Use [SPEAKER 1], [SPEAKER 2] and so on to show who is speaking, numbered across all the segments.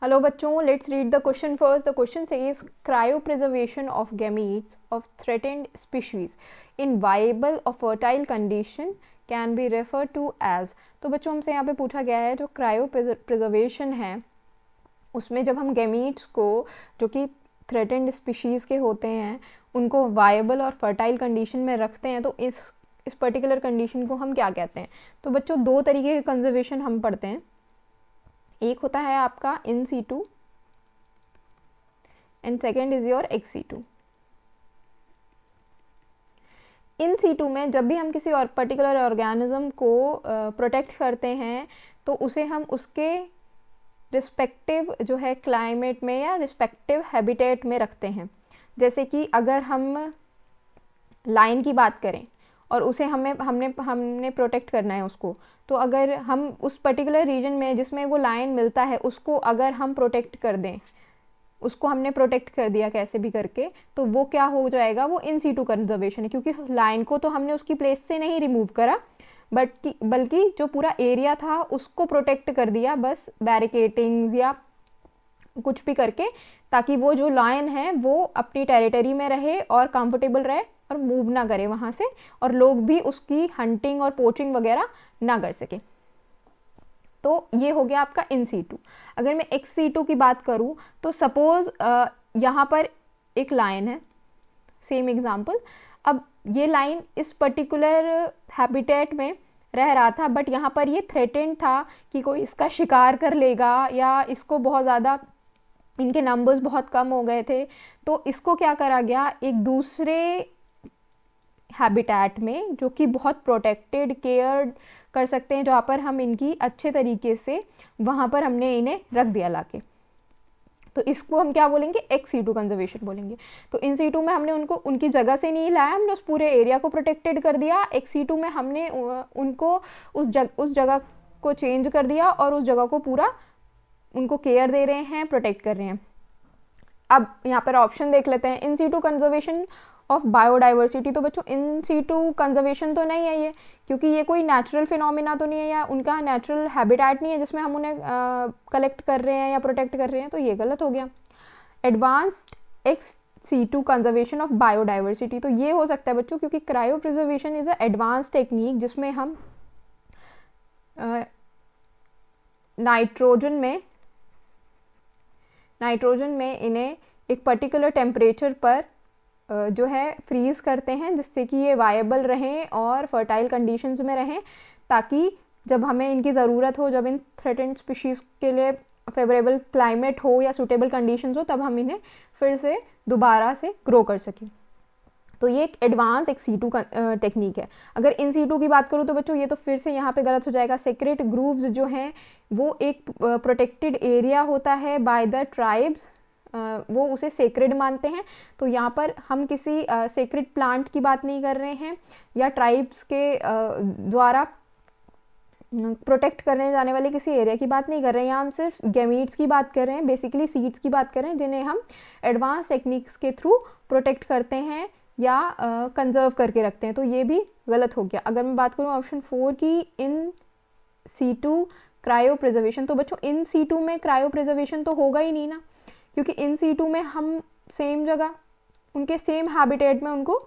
[SPEAKER 1] Hello बच्चों, let's read the question first. The question says cryopreservation of gametes of threatened species in viable or fertile condition can be refer to as. तो बच्चों हमसे यहाँ पे पूछा गया है जो क्रायोप्रिजर्वेशन है उसमें जब हम गैमीट्स को जो कि थ्रेटेंड स्पीशीज़ के होते हैं उनको वाइबल और फर्टाइल कंडीशन में रखते हैं तो इस पर्टिकुलर कंडीशन को हम क्या कहते हैं. तो बच्चों दो तरीके के कंजर्वेशन हम पढ़ते हैं. एक होता है आपका in situ and second is your ex situ. In situ में जब भी हम किसी और पर्टिकुलर ऑर्गेनिज्म को प्रोटेक्ट करते हैं तो उसे हम उसके रिस्पेक्टिव जो है क्लाइमेट में या रिस्पेक्टिव हैबिटेट में रखते हैं. जैसे कि अगर हम लाइन की बात करें और उसे हमने प्रोटेक्ट करना है उसको, तो अगर हम उस पर्टिकुलर रीजन में जिसमें वो लाइन मिलता है उसको अगर हम प्रोटेक्ट कर दें, उसको हमने प्रोटेक्ट कर दिया कैसे भी करके, तो वो क्या हो जाएगा, वो इन सीटू कंजर्वेशन है. क्योंकि लाइन को तो हमने उसकी प्लेस से नहीं रिमूव करा बल्कि जो पूरा एरिया था उसको प्रोटेक्ट कर दिया, बस बैरिकेटिंग्स या कुछ भी करके, ताकि वो जो लायन है वो अपनी टेरिटरी में रहे और कंफर्टेबल रहे और मूव ना करे वहाँ से, और लोग भी उसकी हंटिंग और पोचिंग वगैरह ना कर सके. तो ये हो गया आपका इन सीटू. अगर मैं एक्स सीटू की बात करूँ तो सपोज़ यहाँ पर एक लायन है, सेम एग्जाम्पल. अब ये लाइन इस पर्टिकुलर हैबिटेट में रह रहा था बट यहाँ पर ये थ्रेटेंड था कि कोई इसका शिकार कर लेगा या इसको बहुत ज़्यादा, इनके नंबर्स बहुत कम हो गए थे, तो इसको क्या करा गया, एक दूसरे हैबिटेट में जो कि बहुत प्रोटेक्टेड केयर कर सकते हैं, जहाँ पर हम इनकी अच्छे तरीके से वहाँ पर हमने इन्हें रख दिया लाके. तो इसको हम क्या बोलेंगे, एक्स सीटू कंजर्वेशन बोलेंगे. तो इन सीटू में हमने उनको उनकी जगह से नहीं लाया, हमने उस पूरे एरिया को प्रोटेक्टेड कर दिया. एक्स सीटू में हमने उनको उस जगह को चेंज कर दिया और उस जगह को पूरा उनको केयर दे रहे हैं, प्रोटेक्ट कर रहे हैं. अब यहाँ पर ऑप्शन देख लेते हैं, in situ conservation of biodiversity. तो बच्चों इन सीटू कंजर्वेशन तो नहीं है ये, क्योंकि ये कोई नेचुरल फिनोमिना तो नहीं है या उनका नेचुरल हैबिटेट नहीं है जिसमें हम उन्हें कलेक्ट कर रहे हैं या प्रोटेक्ट कर रहे हैं, तो ये गलत हो गया. Advanced ex situ conservation of biodiversity, तो ये हो सकता है बच्चों क्योंकि cryopreservation is a advance technique जिसमें हम नाइट्रोजन में इन्हें एक पर्टिकुलर टेम्परेचर पर जो है फ्रीज़ करते हैं जिससे कि ये वायबल रहें और फर्टाइल कंडीशंस में रहें, ताकि जब हमें इनकी ज़रूरत हो, जब इन थ्रेटेंड स्पीशीज़ के लिए फेवरेबल क्लाइमेट हो या सूटेबल कंडीशंस हो, तब हम इन्हें फिर से दोबारा से ग्रो कर सकें. तो ये एक एडवांस एक सीटू टेक्निक है. अगर इन सीटू की बात करूँ तो बच्चों ये तो फिर से यहाँ पे गलत हो जाएगा. सेक्रेट ग्रूव्स जो हैं वो एक प्रोटेक्टेड एरिया होता है बाय द ट्राइब्स, वो उसे सेक्रेड मानते हैं. तो यहाँ पर हम किसी सेक्रेड प्लांट की बात नहीं कर रहे हैं या ट्राइब्स के द्वारा प्रोटेक्ट करने जाने वाले किसी एरिया की बात नहीं कर रहे हैं. यहाँ हम सिर्फ गैमीट्स की बात कर रहे हैं, बेसिकली सीड्स की बात कर रहे हैं जिन्हें हम एडवांस टेक्निक्स के थ्रू प्रोटेक्ट करते हैं या कंजर्व करके रखते हैं. तो ये भी गलत हो गया. अगर मैं बात करूँ ऑप्शन 4 की, इन सीटू क्रायो प्रिजर्वेशन, तो बच्चों इन सीटू में क्रायो प्रिजर्वेशन तो होगा ही नहीं ना, क्योंकि इन सीटू में हम सेम जगह उनके सेम हैबिटेट में उनको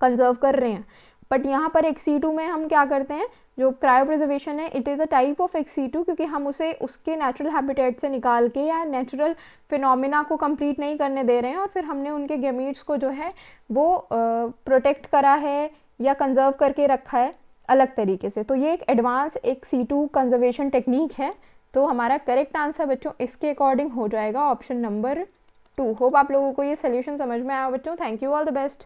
[SPEAKER 1] कंजर्व कर रहे हैं. बट यहाँ पर एक्स सीटू में हम क्या करते हैं, जो क्रायो प्रिजर्वेशन है it is a type of ex situ, क्योंकि हम उसे उसके नेचुरल हैबिटेट से निकाल के या नेचुरल फिनोमिना को कंप्लीट नहीं करने दे रहे हैं और फिर हमने उनके गैमीट्स को जो है वो प्रोटेक्ट करा है या कंजर्व करके रखा है अलग तरीके से. तो ये एक एडवांस एक सीटू कंजर्वेशन टेक्निक है. तो हमारा करेक्ट आंसर बच्चों इसके अकॉर्डिंग हो जाएगा ऑप्शन नंबर 2. होप आप लोगों को ये सोल्यूशन समझ में आया बच्चों. Thank you, all the best.